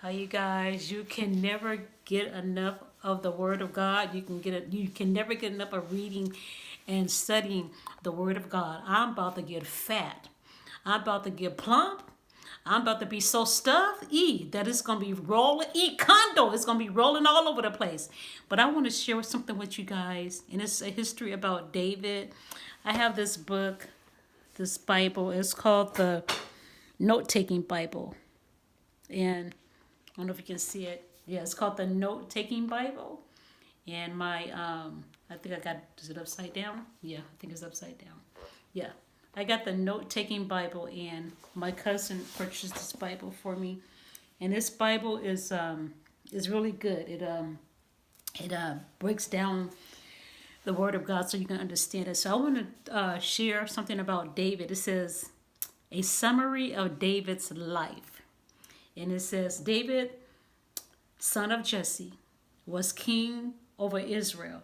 How you guys? You can never get enough of the Word of God. You can never get enough of reading and studying the Word of God. I'm about to get fat. I'm about to get plump. I'm about to be so stuffed, that it's gonna be rolling, condo. It's gonna be rolling all over the place. But I want to share something with you guys, and it's a history about David. I have this book, this Bible. It's called the Note Taking Bible, and I don't know if you can see it. Yeah, it's called the Note Taking Bible. And I think I got, is it upside down? Yeah, I think it's upside down. Yeah, I got the Note Taking Bible, and my cousin purchased this Bible for me. And this Bible is really good. It breaks down the Word of God so you can understand it. So I want to share something about David. It says, a summary of David's life. And it says, David, son of Jesse, was king over Israel.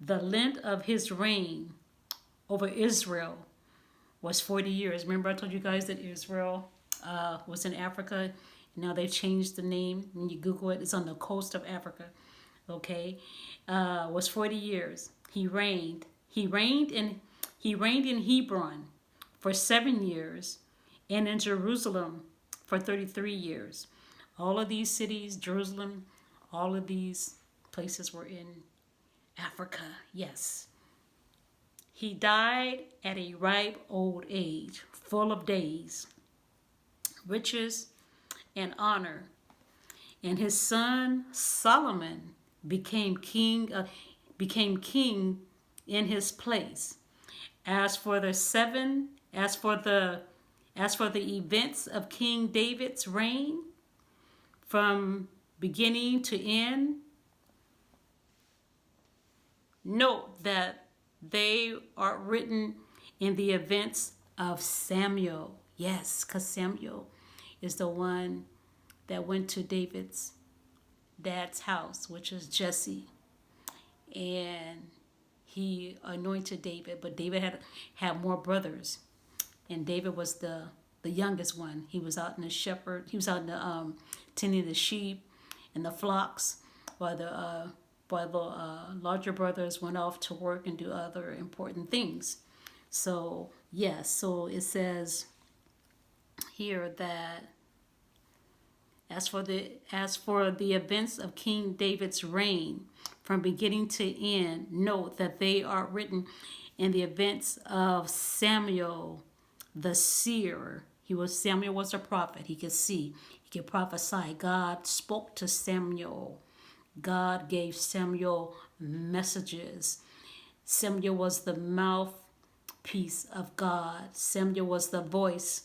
The length of his reign over Israel was 40 years. Remember, I told you guys that Israel was in Africa. Now they changed the name. When you Google it, it's on the coast of Africa. Okay, was 40 years. He reigned. He reigned in Hebron for 7 years, and in Jerusalem for 33 years. All of these cities, Jerusalem, all of these places were in Africa. Yes. He died at a ripe old age, full of days, riches, and honor. And his son Solomon became king. Became king in his place. As for the seven, as for the events of King David's reign, from beginning to end, note that they are written in the events of Samuel. Yes, because Samuel is the one that went to David's dad's house, which is Jesse. And he anointed David, but David had more brothers. And David was the youngest one. He was out in the shepherd. He was out in the tending the sheep and the flocks, while the larger brothers went off to work and do other important things. So yes, so it says here that as for the events of King David's reign, from beginning to end, note that they are written in the events of Samuel the seer. Samuel was a prophet. He could see, he could prophesy. God spoke to Samuel. God gave Samuel messages. Samuel was the mouthpiece of God. Samuel was the voice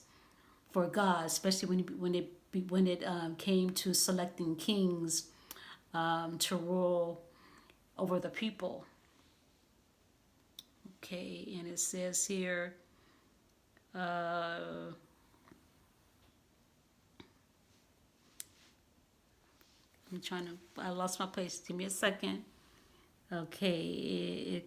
for God, especially when it came to selecting kings to rule over the people. Okay, and it says here, I lost my place. Give me a second. Okay,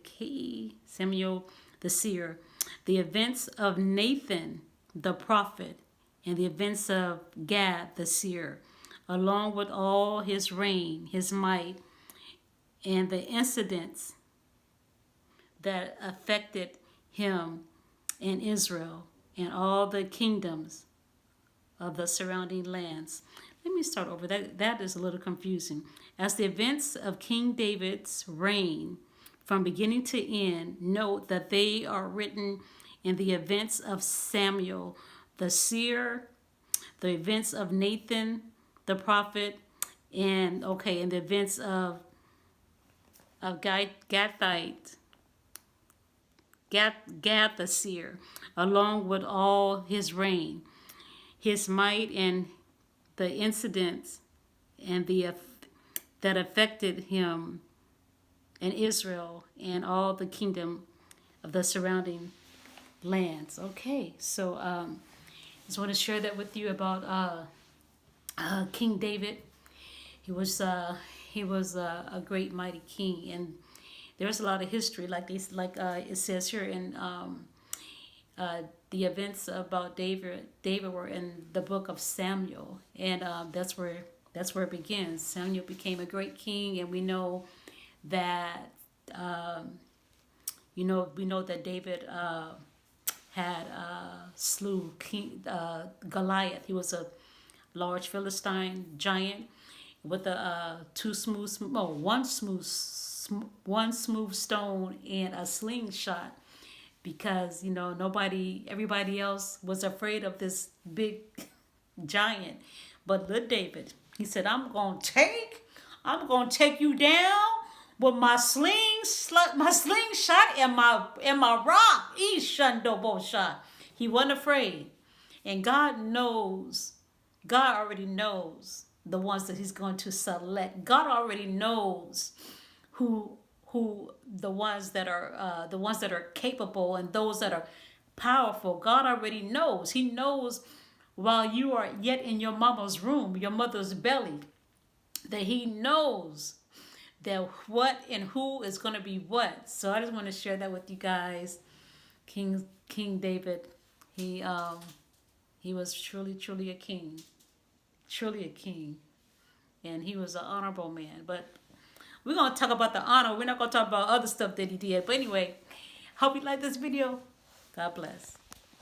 Samuel the seer. The events of Nathan the prophet and the events of Gad the seer, along with all his reign, his might, and the incidents that affected him in Israel and all the kingdoms of the surrounding lands. Let me start over. That is a little confusing. As the events of King David's reign from beginning to end, note that they are written in the events of Samuel the seer, the events of Nathan the prophet, and the events of Gad the seer, along with all his reign, his might, and the incidents and that affected him in Israel and all the kingdom of the surrounding lands. Okay, so just want to share that with you about King David. He was a great mighty king, and there's a lot of history like this, it says here in the events about David were in the book of Samuel, and that's where it begins. Samuel became a great king, and we know that we know that David had slew King Goliath. He was a large Philistine giant with a one smooth stone and a slingshot, because everybody else was afraid of this big giant, but little David, he said, I'm gonna take you down with my slingshot and my rock. Ishandobosha. He wasn't afraid, and God already knows the ones that He's going to select. God already knows who the ones that are capable and those that are powerful. God already knows. He knows while you are yet in your mama's room, your mother's belly, that He knows that what and who is going to be what. So I just want to share that with you guys. King David, he was truly a king, truly a king, and he was an honorable man. But we're gonna talk about the honor. We're not gonna talk about other stuff that he did. But anyway, hope you like this video. God bless.